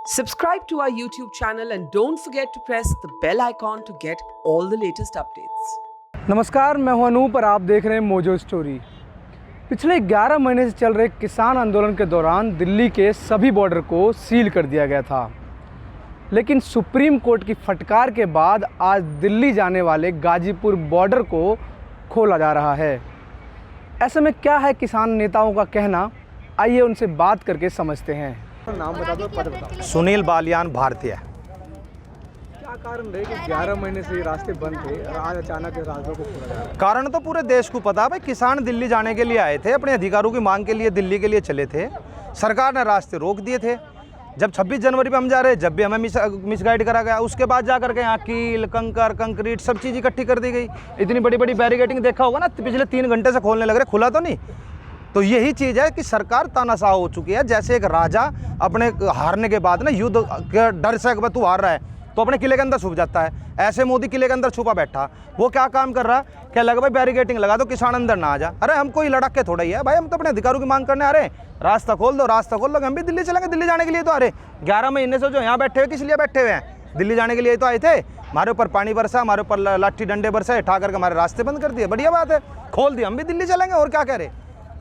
Subscribe to our YouTube channel and don't forget to press the bell icon to get all the latest updates. नमस्कार, मैं हूं अनूप और आप देख रहे हैं मोजो स्टोरी। पिछले 11 महीने से चल रहे किसान आंदोलन के दौरान दिल्ली के सभी बॉर्डर को सील कर दिया गया था, लेकिन सुप्रीम कोर्ट की फटकार के बाद आज दिल्ली जाने वाले गाजीपुर बॉर्डर को खोला जा रहा है। ऐसे में क्या है किसान नेताओं का कहना, आइए उनसे बात करके समझते हैं। नाम बता दो, पद बताओ। सुनील बालियान भारतीय। क्या कारण रहे कि 11 महीने से ये रास्ते बंद थे और आज अचानक इस रास्तों को खोला जा रहा है? कारण तो पूरे देश को पता है भाई, किसान दिल्ली जाने के लिए आए थे, अपने अधिकारों की मांग के लिए दिल्ली के लिए चले थे। सरकार ने रास्ते रोक दिए थे। जब 26 जनवरी पे हम जा रहे, जब भी हमें मिसगाइड करा गया, उसके बाद जा करके यहाँ कील, कंकर, कंक्रीट सब चीज़ इकट्ठी कर दी गई। इतनी बड़ी बड़ी बैरिकेडिंग देखा होगा ना, पिछले 3 घंटे से खोलने लग रहे, खुला तो नहीं। तो यही चीज़ है कि सरकार तानाशाह हो चुकी है। जैसे एक राजा अपने हारने के बाद ना युद्ध के डर से अगर तू हार रहा है तो अपने किले के अंदर छुप जाता है, ऐसे मोदी किले के अंदर छुपा बैठा। वो क्या काम कर रहा है, क्या लगा भाई बैरिकेटिंग लगा दो, किसान अंदर ना आ जा। अरे हम कोई लड़क के थोड़ा ही है भाई, हम तो अपने अधिकारों की मांग करने आ रहे हैं। रास्ता खोल दो, रास्ता खोल दो, हम भी दिल्ली चलेंगे। दिल्ली जाने के लिए तो आ रहे 11 महीने से जो यहाँ बैठे हुए, किस लिए बैठे हुए हैं? दिल्ली जाने के लिए तो आए थे। हमारे ऊपर पानी बरसा, हमारे ऊपर लाठी डंडे बरसा, उठा करके हमारे रास्ते बंद कर दिए। बढ़िया बात है, खोल दिया, हम भी दिल्ली चलेंगे। और क्या कह रहे,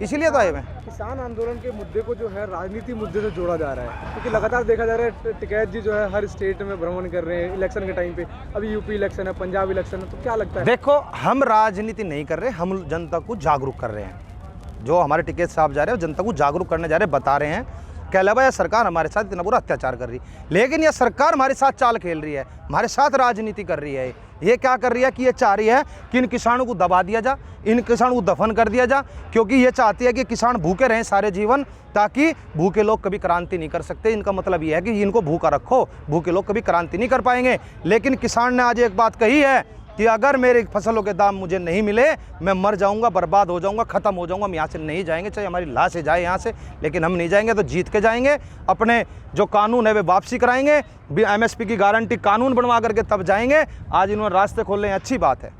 इसीलिए तो आए हुए हैं। किसान आंदोलन के मुद्दे को जो है राजनीति मुद्दे से जोड़ा जा रहा है, क्योंकि लगातार देखा जा रहा है टिकैत जी जो है हर स्टेट में भ्रमण कर रहे हैं इलेक्शन के टाइम पे। अभी यूपी इलेक्शन है, पंजाब इलेक्शन है, तो क्या लगता है? देखो, हम राजनीति नहीं कर रहे, हम जनता को जागरूक कर रहे हैं। जो हमारे टिकैत साहब जा रहे हैं, जनता को जागरूक करने जा रहे हैं, बता रहे हैं कि अलावा यह सरकार हमारे साथ इतना बुरा अत्याचार कर रही है, लेकिन यह सरकार हमारे साथ चाल खेल रही है, हमारे साथ राजनीति कर रही है। ये क्या कर रही है कि ये चाह रही है कि इन किसानों को दबा दिया जा, इन किसानों को दफन कर दिया जा, क्योंकि ये चाहती है कि किसान भूखे रहें सारे जीवन, ताकि भूखे लोग कभी क्रांति नहीं कर सकते। इनका मतलब ये है कि इनको भूखा रखो, भूखे लोग कभी क्रांति नहीं कर पाएंगे। लेकिन किसान ने आज एक बात कही है कि अगर मेरे फसलों के दाम मुझे नहीं मिले, मैं मर जाऊंगा, बर्बाद हो जाऊंगा, ख़त्म हो जाऊंगा। हम यहाँ से नहीं जाएंगे, चाहे हमारी लाशें जाए यहाँ से, लेकिन हम नहीं जाएंगे। तो जीत के जाएंगे। अपने जो कानून है वे वापसी कराएंगे, MSP की गारंटी कानून बनवा करके तब जाएंगे। आज इन्होंने रास्ते खोल रहे हैं, अच्छी बात है,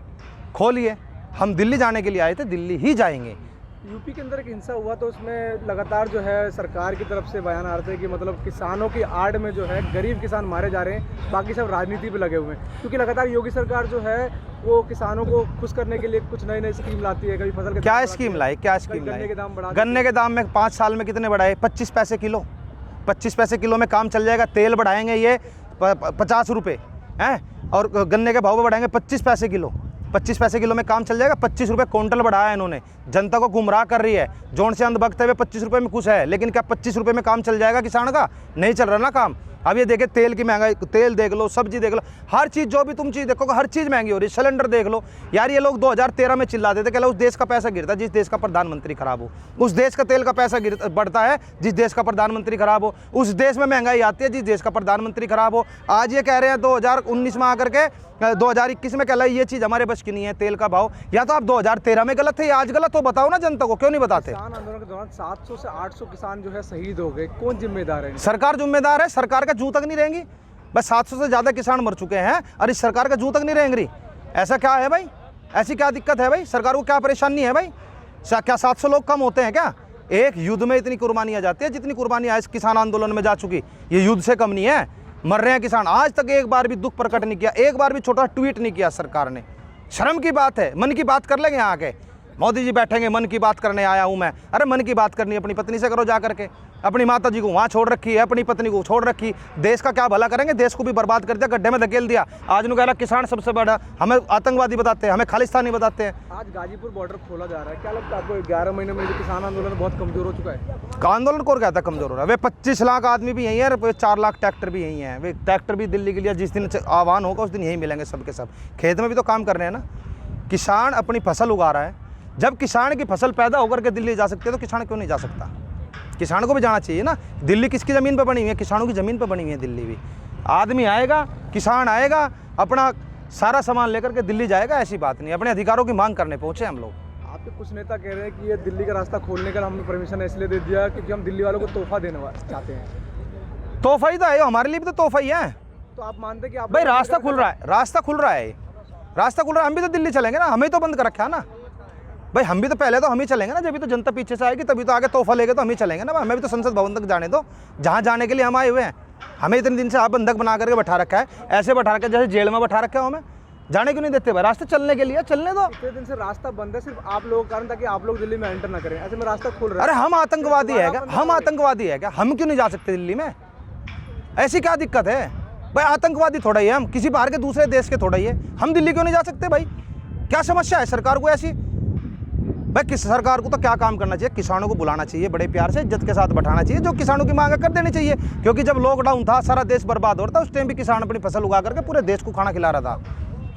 खोलिए। हम दिल्ली जाने के लिए आए थे, दिल्ली ही जाएंगे। यूपी के अंदर एक हिंसा हुआ तो उसमें लगातार जो है सरकार की तरफ से बयान आ रहे थे कि मतलब किसानों की आड़ में जो है गरीब किसान मारे जा रहे हैं, बाकी सब राजनीति पे लगे हुए हैं। क्योंकि लगातार योगी सरकार जो है वो किसानों को खुश करने के लिए कुछ नई नई स्कीम लाती है। कभी फसल के क्या स्कीम लाई, क्या स्कीम लाई? गन्ने के दाम बढ़ा, गन्ने के दाम में 5 साल में कितने बढ़ाए? 25 पैसे किलो। 25 पैसे किलो में काम चल जाएगा। तेल बढ़ाएंगे ये 50 रुपये हैं, और गन्ने के भाव में बढ़ाएंगे 25 पैसे किलो। 25 पैसे किलो में काम चल जाएगा। 25 रुपये क्विंटल बढ़ाया इन्होंने, जनता को गुमराह कर रही है। जोन से अंध बकते हुए 25 रुपये में खुश है, लेकिन क्या 25 रुपये में काम चल जाएगा किसान का? नहीं चल रहा ना काम। अब ये देखे तेल की महंगाई, तेल देख लो, सब्जी देख लो, हर चीज़ जो भी तुम चीज़ देखोगे हर चीज़ महंगी हो रही है। सिलेंडर देख लो यार, ये लोग 2013 में चिल्लाते थे कि उस देश का पैसा गिरता है जिस देश का प्रधानमंत्री खराब हो, उस देश का तेल का पैसा बढ़ता है जिस देश का प्रधानमंत्री खराब हो, उस देश में महंगाई आती है जिस देश का प्रधानमंत्री खराब हो। आज ये कह रहे हैं 2019 में आकर के 2021 में कह रहा है ये चीज़ हमारे बस की नहीं है, तेल का भाव। या तो आप 2013 में गलत थे या आज गलत हो, बताओ ना जनता को, क्यों नहीं बताते? किसान आंदोलन के दौरान 700 से 800 किसान जो है शहीद हो गए, कौन जिम्मेदार है? सरकार जिम्मेदार है। सरकार का जूं तक नहीं रहेंगी। बस 700 से ज़्यादा किसान मर चुके हैं और इस सरकार का जूं तक नहीं रहेंगी। ऐसा क्या है भाई? ऐसी क्या दिक्कत है भाई? सरकार को क्या परेशानी है भाई? क्या 700 लोग कम होते हैं क्या? एक युद्ध में इतनी कुर्बानी आ जाती है जितनी कुर्बानी आज किसान आंदोलन में जा चुकी, ये युद्ध से कम नहीं है। मर रहे हैं किसान, आज तक एक बार भी दुख प्रकट नहीं किया, एक बार भी छोटा ट्वीट नहीं किया सरकार ने। शर्म की बात है। मन की बात कर लेंगे यहाँ के मोदी जी बैठेंगे, मन की बात करने आया हूँ मैं। अरे मन की बात करनी अपनी पत्नी से करो जा करके। अपनी माता जी को वहाँ छोड़ रखी है, अपनी पत्नी को छोड़ रखी, देश का क्या भला करेंगे? देश को भी बर्बाद कर दिया, गड्ढे में धकेल दिया। आज उन्होंने कहा किसान सबसे बड़ा, हमें आतंकवादी बताते हैं, हमें खालिस्तानी बताते हैं। आज गाजीपुर बॉर्डर खोला जा रहा है, क्या लगता है आपको? 11 महीने में जो किसान आंदोलन बहुत कमजोर हो चुका है। आंदोलन को कहता है कमजोर हो रहा है? वे 25 लाख आदमी भी यही है, वे 4 लाख ट्रैक्टर भी यही हैं। वे ट्रैक्टर भी दिल्ली के लिए जिस दिन आह्वान होगा उस दिन यही मिलेंगे सब के सब। खेत में भी तो काम कर रहे हैं ना। किसान अपनी फसल उगा रहा है। जब किसान की फसल पैदा होकर के दिल्ली जा सकती है तो किसान क्यों नहीं जा सकता? किसान को भी जाना चाहिए ना। दिल्ली किसकी ज़मीन पर बनी हुई है? किसानों की ज़मीन पर बनी हुई है दिल्ली भी। आदमी आएगा, किसान आएगा, अपना सारा सामान लेकर के दिल्ली जाएगा, ऐसी बात नहीं। अपने अधिकारों की मांग करने पहुँचे हम लोग। आपके कुछ नेता कह रहे हैं कि ये दिल्ली का रास्ता खोलने का हमने परमिशन इसलिए दे दिया क्योंकि हम दिल्ली वालों को तोहफा देना चाहते हैं। तोहफा ही तो है, हमारे लिए भी तो तोहफा ही है। तो आप मानते कि आप भाई रास्ता खुल रहा है, रास्ता खुल रहा है, रास्ता खुल रहा है। हम भी तो दिल्ली चलेंगे ना, हमें तो बंद कर रखा है ना भाई। हम भी तो पहले तो हम ही चलेंगे ना, जब भी तो जनता पीछे से आएगी तभी तो आगे तोहफा लेके तो हम ही चलेंगे ना। हमें भी तो संसद भवन तक जाने दो, जहाँ जाने के लिए हम आए हुए हैं। हमें इतने दिन से आप बंधक बना करके बैठा रखा है, ऐसे बैठा रखा है जैसे जेल में बैठा रखा है हमें। जाने क्यों नहीं देते भाई? रास्ते चलने के लिए चलने दो। इतने दिन से रास्ता बंद है सिर्फ आप लोगों के कारण, ताकि आप लोग दिल्ली में एंटर ना करें। ऐसे में रास्ता खुल रहा है। अरे हम आतंकवादी है क्या? हम आतंकवादी है क्या? हम क्यों नहीं जा सकते दिल्ली में? ऐसी क्या दिक्कत है भाई? आतंकवादी थोड़ा ही है हम, किसी बाहर के दूसरे देश के थोड़ा ही है। हम दिल्ली क्यों नहीं जा सकते भाई? क्या समस्या है सरकार को ऐसी? भाई किस सरकार को तो क्या काम करना चाहिए, किसानों को बुलाना चाहिए, बड़े प्यार से इज्जत के साथ बैठाना चाहिए, जो किसानों की मांग कर देनी चाहिए। क्योंकि जब लॉकडाउन था, सारा देश बर्बाद हो रहा था, उस टाइम भी किसान अपनी फसल उगा करके पूरे देश को खाना खिला रहा था।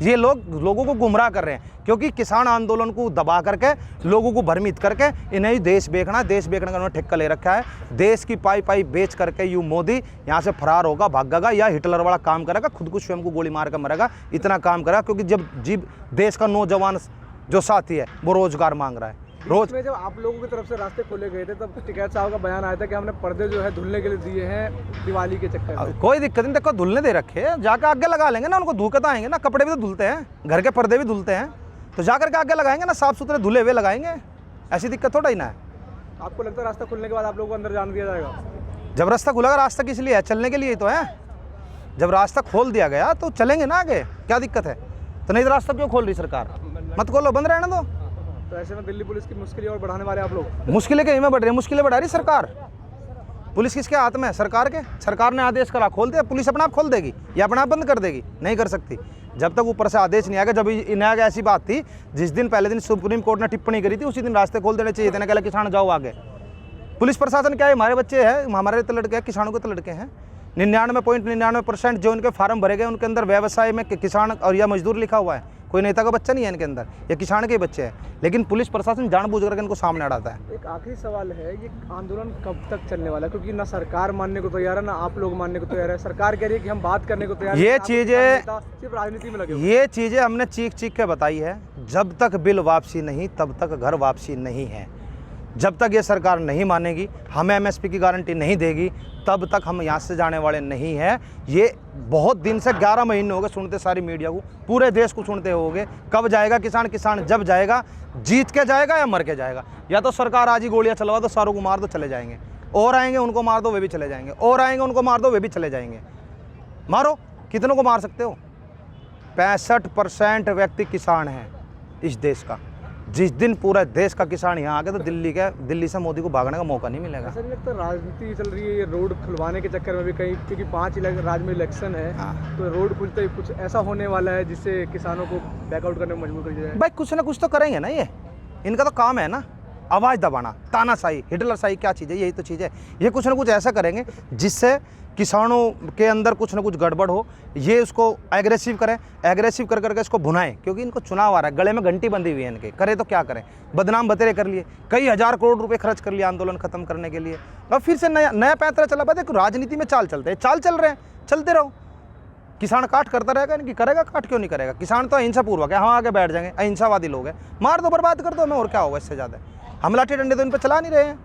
ये लोगों को गुमराह कर रहे हैं, क्योंकि किसान आंदोलन को दबा करके, लोगों को भ्रमित करके इन्हें देश बेचना का उन्होंने ठेका ले रखा है। देश की पाई बेच करके यूँ मोदी यहाँ से फरार होगा, भागेगा, या हिटलर वाला काम करेगा, खुद को स्वयं को गोली मार कर मरेगा, इतना काम करेगा। क्योंकि जब देश का नौजवान जो साथी है वो रोजगार मांग रहा है। रोज में जब आप लोगों की तरफ से रास्ते खोले गए थे, तब टिकैत साहब का बयान आया था कि हमने पर्दे जो है धुलने के लिए दिए हैं दिवाली के चक्कर में। कोई दिक्कत नहीं, देखो धुलने दे रखे हैं, जाकर आगे लगा लेंगे ना, उनको धूकता आएंगे ना, कपड़े भी तो धुलते हैं, घर के पर्दे भी धुलते हैं, तो जाकर के आगे लगाएंगे ना, साफ सुथरे धुले हुए लगाएंगे, ऐसी दिक्कत थोड़ा ही ना है। आपको लगता है रास्ता खुलने के बाद आप लोगों को अंदर जाने दिया जाएगा? जब रास्ता खुलेगा, रास्ता किस लिए है? चलने के लिए ही तो है। जब रास्ता खोल दिया गया तो चलेंगे ना आगे, क्या दिक्कत है? तो नहीं तो रास्ता क्यों खोल रही सरकार? मत खोलो, बंद रहने दो। तो ऐसे में दिल्ली पुलिस की मुश्किलें और बढ़ाने वाले आप लोग? मुश्किलें कहीं में बढ़ रही है? मुश्किलें बढ़ा रही सरकार। पुलिस किसके हाथ में है? सरकार के। सरकार ने आदेश करा खोल दिया, पुलिस अपने आप खोल देगी या अपने आप बंद कर देगी? नहीं कर सकती जब तक ऊपर से आदेश नहीं आएगा। जब इन्हें आगे ऐसी बात थी, जिस दिन पहले दिन सुप्रीम कोर्ट ने टिप्पणी करी थी, उसी दिन रास्ते खोल देने चाहिए थे। किसान जाओ आगे। पुलिस प्रशासन क्या है? हमारे बच्चे हैं, हमारे तो लड़के हैं, किसानों के तो लड़के हैं। 99.99% जो उनके फार्म भरे गए, उनके अंदर व्यवसाय में किसान और या मजदूर लिखा हुआ है। कोई नेता का बच्चा नहीं है इनके अंदर, ये किसान के बच्चे हैं। लेकिन पुलिस प्रशासन जानबूझ करके इनको सामने अड़ाता है। एक आखिरी सवाल है, ये आंदोलन कब तक चलने वाला है? क्योंकि ना सरकार मानने को तैयार है, ना आप लोग मानने को तैयार है। सरकार कह रही है कि हम बात करने को तैयार हैं, ये चीजें सिर्फ राजनीति में लगे। ये चीजें हमने चीख के बताई है। जब तक बिल वापसी नहीं, तब तक घर वापसी नहीं है। जब तक ये सरकार नहीं मानेगी, हमें MSP की गारंटी नहीं देगी, तब तक हम यहाँ से जाने वाले नहीं हैं। ये बहुत दिन से 11 महीने हो गए सुनते सारी मीडिया को, पूरे देश को सुनते होगे। कब जाएगा किसान? किसान जब जाएगा, जीत के जाएगा या मर के जाएगा। या तो सरकार आज ही गोलियां चलवा दो, सारों को मार दो, चले जाएंगे। और आएंगे उनको मार दो, वे भी चले जाएंगे। और आएंगे उनको मार दो, वे भी चले जाएंगे। मारो, कितनों को मार सकते हो? 65% व्यक्ति किसान हैं इस देश का। जिस दिन पूरा देश का किसान यहाँ आ गया, तो दिल्ली से मोदी को भागने का मौका नहीं मिलेगा। ऐसा नहीं लगता राजनीति चल रही है ये रोड खुलवाने के चक्कर में भी कहीं? क्योंकि 5 राज्य में इलेक्शन है। हाँ। तो रोड खुलते ही कुछ ऐसा होने वाला है जिससे किसानों को बैकआउट करने में मजबूर कर दिया जाए। भाई कुछ ना कुछ तो करेंगे ना, ये इनका तो काम है ना, आवाज़ दबाना, तानाशाही, हिटलरशाही क्या चीज़ है? यही तो चीज़ है। ये कुछ ना कुछ ऐसा करेंगे जिससे किसानों के अंदर कुछ ना कुछ गड़बड़ हो। ये उसको एग्रेसिव करें, एग्रेसिव कर करके इसको भुनाएं। क्योंकि इनको चुनाव आ रहा है, गले में घंटी बंधी हुई है इनके। करे तो क्या करें? बदनाम बतेरे कर लिए, कई हजार करोड़ रुपए खर्च कर लिए आंदोलन खत्म करने के लिए। अब फिर से नया पैंतरा चला। देखो राजनीति में चाल चलते हैं, चाल चल रहे हैं, चलते रहो। किसान काट करता रहेगा, इनकी करेगा काट क्यों नहीं करेगा? किसान तो अहिंसा पूर्वक है, हम आगे बैठ जाएंगे, अहिंसावादी लोग हैं, मार दो, बर्बाद कर दो हमें, और क्या होगा इससे ज़्यादा? हम लाठी डंडे तो इन पर चला नहीं रहे हैं।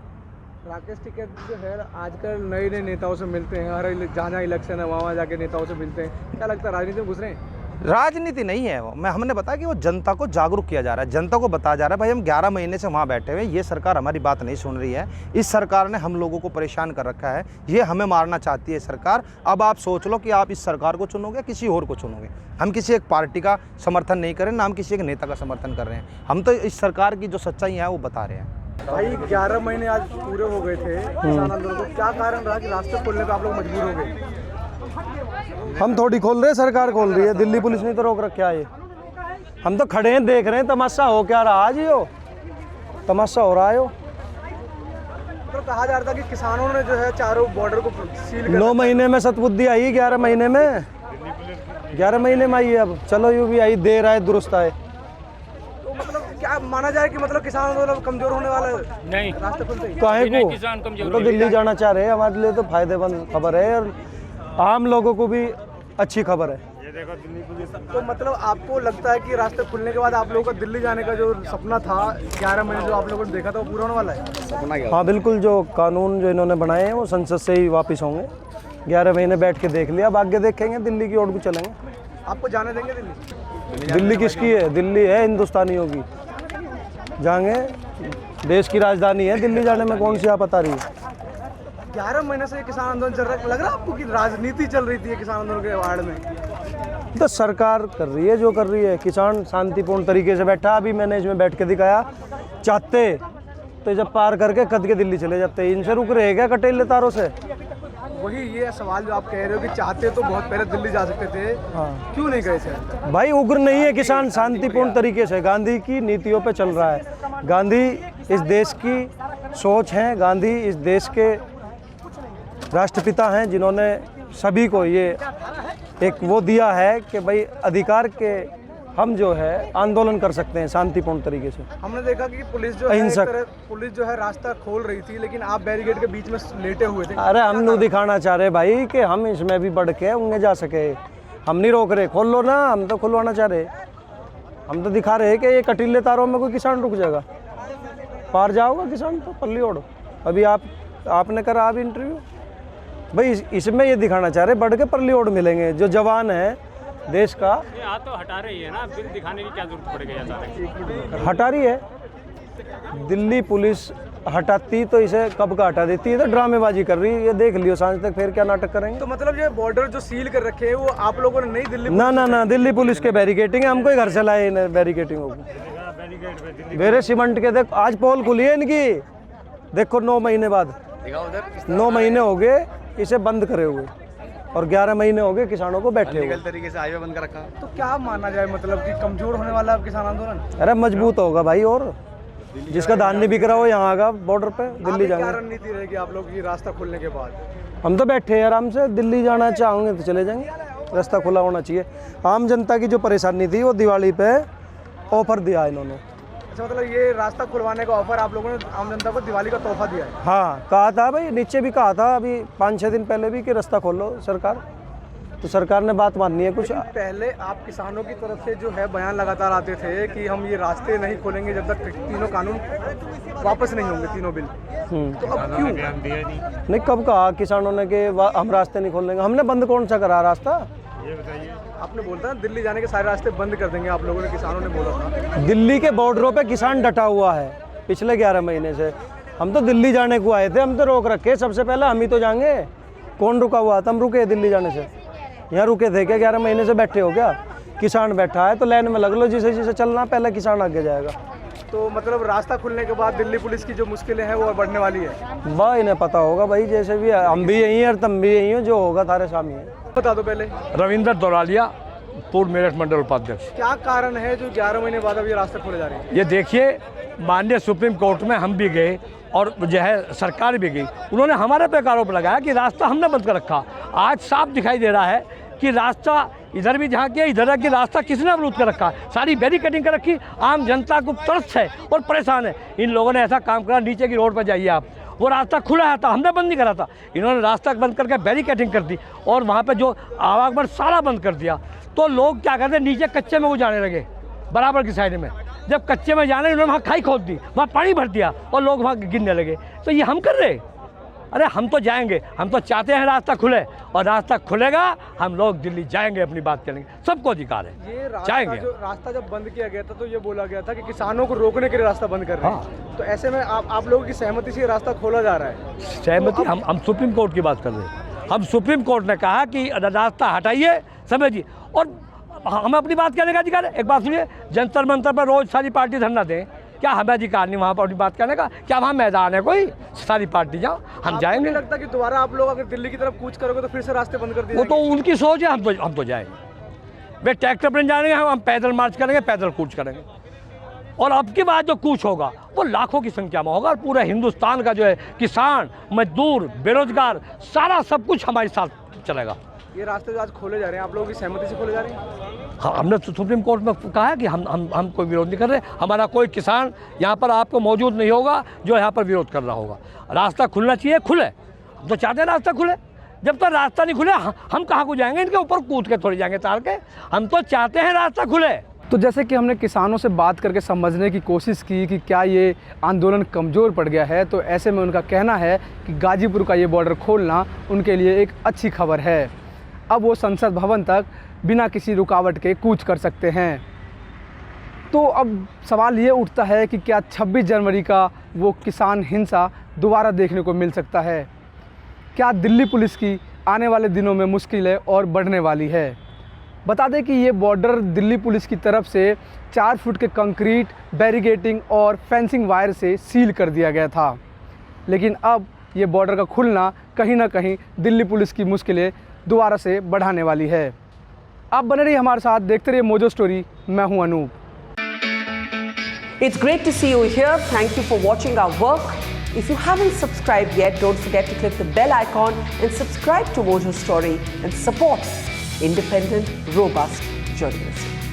राकेश टिकैत जो है आजकल नए नेताओं से मिलते हैं, हर जहाँ इलेक्शन है वहाँ जाके नेताओं से मिलते हैं। क्या लगता है राजनीति में घुस रहे हैं? राजनीति नहीं है वो। हमने बताया कि वो जनता को जागरूक किया जा रहा है, जनता को बताया जा रहा है भाई हम 11 महीने से वहाँ बैठे हुए, ये सरकार हमारी बात नहीं सुन रही है। इस सरकार ने हम लोगों को परेशान कर रखा है, ये हमें मारना चाहती है सरकार। अब आप सोच लो कि आप इस सरकार को चुनोगे, किसी और को चुनोगे। हम किसी एक पार्टी का समर्थन नहीं कर रहे, ना हम किसी एक नेता का समर्थन कर रहे हैं। हम तो इस सरकार की जो सच्चाई है वो बता रहे हैं। भाई 11 महीने आज पूरे हो गए थे किसान आंदोलन को, क्या कारण रहा कि रास्ते खोलने पे आप लोग मजबूर हो गए? हम थोड़ी खोल रहे हैं, सरकार खोल रही है। दिल्ली पुलिस ने तो रोक रखा है। हम तो खड़े हैं, देख रहे हैं तमाशा हो क्या रहा आज। यो तमाशा हो रहा है। तो कहा जा रहा था कि किसानों ने जो है चारों बॉर्डर को सील कर 9 महीने में सतबुद्धि आई, 11 महीने में 11 महीने में आई है। अब चलो यूँ भी आई, देर आए दुरुस्त आए। तो मतलब क्या माना जाए कि मतलब किसान आंदोलन कमजोर होने वाला है? नहीं, रास्ते खुलते ही काहे को? किसान कमजोर हम तो दिल्ली जाना चाह रहे हैं, हमारे लिए तो फायदेमंद खबर है और आम लोगों को भी अच्छी खबर है। तो मतलब आपको लगता है कि रास्ते खुलने के बाद आप लोगों का दिल्ली जाने का जो सपना था 11 महीने जो आप लोगों ने देखा था वो पूरा होने वाला है? हाँ बिल्कुल, जो कानून जो इन्होंने बनाए हैं वो संसद से ही वापस होंगे। 11 महीने बैठ के देख लिया, अब आगे देखेंगे, दिल्ली की ओर को चलेंगे। आपको जाने देंगे दिल्ली? दिल्ली किसकी है? दिल्ली है हिंदुस्तानियों की, जाएंगे। देश की राजधानी है, दिल्ली जाने में कौन सी आपत्ति आ रही है? 11 महीने से ये किसान आंदोलन चल रहा है, लग रहा है आपको कि राजनीति चल रही थी ये किसान आंदोलन के वार्ड में? तो सरकार कर रही है जो कर रही है, किसान शांतिपूर्ण तरीके से बैठा। अभी मैंने इसमें बैठ के दिखाया, चाहते तो जब पार करके कद के दिल्ली चले जाते, इनसे रुक रहे क्या कटेले तारों से? वही ये सवाल जो आप कह रहे हो कि चाहते तो बहुत पहले दिल्ली जा सकते थे, हाँ। क्यों नहीं गए सर? भाई उग्र नहीं है किसान, शांतिपूर्ण तरीके से गांधी की नीतियों पे चल रहा है। गांधी इस देश की सोच है, गांधी इस देश के राष्ट्रपिता हैं जिन्होंने सभी को ये एक वो दिया है कि भाई अधिकार के हम जो है आंदोलन कर सकते हैं शांतिपूर्ण तरीके से। हमने देखा कि पुलिस जो है अहिंसक। पुलिस जो है रास्ता खोल रही थी, लेकिन आप बैरिकेड के बीच में लेटे हुए थे। अरे हम नहीं दिखाना चाह रहे भाई कि हम इसमें भी बढ़ के उनके जा सके, हम नहीं रोक रहे, खोल लो ना, हम तो खुलवाना चाह रहे। हम तो दिखा रहे कि ये कटीले तारों में कोई किसान रुक जाएगा, पार जाओगा किसान तो पल्ली ओढ़ो। अभी आपने करा अभी इंटरव्यू, भाई इसमें ये दिखाना चाह रहे बढ़ के परली ओढ़ मिलेंगे। जो जवान है देश का, ये हाथ तो हटा रही है ना, फिर दिखाने की क्या जरूरत पड़ गई अचानक? हटा रही है। दिल्ली पुलिस हटाती तो इसे कब का हटा देती है, तो ड्रामेबाजी कर रही है। ये देख लियो सांझ तक फिर क्या नाटक करेंगे। तो मतलब ये बॉर्डर जो सील कर रखे हैं वो आप लोगों ने नहीं दिल्ली? ना दिल्ली पुलिस के बैरिकेटिंग है, हमको ही घर से लाए इन बैरिकेटिंग को। मेरे सीमेंट के देख आज पोल खुली है इनकी, देखो 9 महीने बाद, 9 महीने हो गए इसे बंद करे हुए और 11 महीने हो गए किसानों को बैठे हुए। तरीके से हाईवे बंद कर रखा। तो क्या माना जाए, मतलब कि कमजोर होने वाला है किसान आंदोलन? अरे मजबूत होगा भाई, और जिसका धान नहीं बिक रहा हो यहाँ आगा बॉर्डर पे दिल्ली क्या जाएंगे। रणनीति रहेगी आप लोग की रास्ता खुलने के बाद? हम तो बैठे हैं आराम से, दिल्ली जाना चाहोगे तो चले जाएंगे, रास्ता खुला होना चाहिए। आम जनता की जो परेशानी थी वो दिवाली पे ऑफर दिया इन्होंने। अच्छा, मतलब ये रास्ता खुलवाने का ऑफर आप लोगों ने आम जनता को दिवाली का तोहफा दिया है? हाँ कहा था भाई, नीचे भी कहा था अभी 5-6 दिन पहले भी कि रास्ता खोलो सरकार, तो सरकार ने बात माननी है कुछ। पहले आप किसानों की तरफ से जो है बयान लगातार आते थे कि हम ये रास्ते नहीं खोलेंगे जब तक तीनों कानून वापस नहीं होंगे, तीनों बिल। तो अब क्यों? नहीं कब कहा किसानों ने कि हम रास्ते नहीं खोलेंगे? हमने बंद कौन सा करा रास्ता? ये बताइए। आपने बोलता ना दिल्ली जाने के सारे रास्ते बंद कर देंगे, आप लोगों ने, किसानों ने बोला था। दिल्ली के बॉर्डरों पे किसान डटा हुआ है पिछले 11 महीने से। हम तो दिल्ली जाने को आए थे, हम तो रोक रखे सबसे पहले हम ही तो जाएंगे। कौन रुका हुआ था? हम रुके दिल्ली जाने से, यहाँ रुके थे क्या? 11 महीने से बैठे हो क्या? किसान बैठा है तो लाइन में लग लो, जिसे जिसे चलना पहले किसान आगे जाएगा। तो मतलब रास्ता खुलने के बाद दिल्ली पुलिस की जो मुश्किलें हैं वो और बढ़ने वाली है? वाह इन्हें पता होगा भाई, जैसे भी है, हम भी यहीं हैं और तुम भी यहीं हो, जो होगा थारे सामने है। बता दो पहले, रविंदर दौरालिया, पूर्व मेरठ मंडल उपाध्यक्ष। क्या कारण है जो 11 महीने बाद अब ये रास्ते खोले जा रहे हैं? ये देखिए, माननीय सुप्रीम कोर्ट में हम भी गए और जो है सरकार भी गई, उन्होंने हमारे पे आरोप लगाया कि रास्ता हमने बंद कर रखा। आज साफ दिखाई दे रहा है कि रास्ता इधर भी जहाँ किया, इधर की रास्ता किसने अवरुद्ध कर रखा? सारी बैरिकेडिंग कर रखी। आम जनता को तरस है और परेशान है। इन लोगों ने ऐसा काम करा, नीचे की रोड पर जाइए आप, वो रास्ता खुला था, हमने बंद नहीं करा था। इन्होंने रास्ता बंद करके बैरिकेडिंग कर दी और वहाँ पे जो आवागमन सारा बंद कर दिया। तो लोग क्या करते, नीचे कच्चे में वो जाने लगे बराबर की साइड में। जब कच्चे में जाने, उन्होंने वहाँ खाई खोद दी, वहाँ पानी भर दिया और लोग वहाँ गिरने लगे। तो ये हम कर रहे? अरे हम तो जाएंगे, हम तो चाहते हैं रास्ता खुले, और रास्ता खुलेगा हम लोग दिल्ली जाएंगे, अपनी बात करेंगे, सबको अधिकार है, ये जाएंगे। रास्ता जब बंद किया गया था तो ये बोला गया था कि किसानों को रोकने के लिए रास्ता बंद कर रहे हैं। हाँ। तो ऐसे में आप लोगों की सहमति से ये रास्ता खोला जा रहा है? सहमति, हम सुप्रीम कोर्ट की बात कर रहे हैं। हम सुप्रीम कोर्ट ने कहा कि रास्ता हटाइए, समझिए, और हमें अपनी बात करने का अधिकार है। एक बात सुनिए, जंतर मंतर पर रोज सारी पार्टी धरना दें, क्या हमें अधिकार नहीं वहाँ पर अपनी बात करने का? क्या वहाँ मैदान है कोई? सारी पार्टी जाओ, हम जाएंगे। नहीं लगता कि दोबारा आप लोग अगर दिल्ली की तरफ कूच करोगे तो फिर से रास्ते बंद कर दिए? वो तो उनकी सोच है, हम तो जाएंगे। वे ट्रैक्टर पर जाएंगे, हम पैदल मार्च करेंगे, पैदल कूच करेंगे। और अब की बात जो कूच होगा वो लाखों की संख्या में होगा, और पूरे हिंदुस्तान का जो है किसान, मजदूर, बेरोजगार, सारा सब कुछ हमारे साथ चलेगा। ये रास्ते जो आज खोले जा रहे हैं आप लोगों की सहमति से खोले जा रहे हैं? हाँ, हमने सुप्रीम कोर्ट में कहा है कि हम कोई विरोध नहीं कर रहे। हमारा कोई किसान यहाँ पर आपको मौजूद नहीं होगा जो यहाँ पर विरोध कर रहा होगा। रास्ता खुलना चाहिए, खुले। हम तो चाहते हैं रास्ता खुले। जब तक रास्ता नहीं खुले हम कहाँ को जाएंगे? इनके ऊपर कूद के थोड़ी जाएंगे तार के। हम तो चाहते हैं रास्ता खुले। तो जैसे कि हमने किसानों से बात करके समझने की कोशिश की कि क्या ये आंदोलन कमज़ोर पड़ गया है, तो ऐसे में उनका कहना है कि गाजीपुर का ये बॉर्डर खोलना उनके लिए एक अच्छी खबर है। अब वो संसद भवन तक बिना किसी रुकावट के कूच कर सकते हैं। तो अब सवाल ये उठता है कि क्या 26 जनवरी का वो किसान हिंसा दोबारा देखने को मिल सकता है? क्या दिल्ली पुलिस की आने वाले दिनों में मुश्किलें और बढ़ने वाली है। बता दें कि ये बॉर्डर दिल्ली पुलिस की तरफ से 4 फुट के कंक्रीट बैरिकेडिंग और फेंसिंग वायर से सील कर दिया गया था, लेकिन अब ये बॉर्डर का खुलना कहीं ना कहीं दिल्ली पुलिस की मुश्किलें दोबारा से बढ़ाने वाली है। आप बने रहिए हमारे साथ, देखते रहिए मोजो स्टोरी। मैं हूं Anoop. It's great to see you here. Thank you for watching our work. If you haven't subscribed yet, don't forget to click the bell icon and subscribe to Mojo Story and support independent, robust journalism.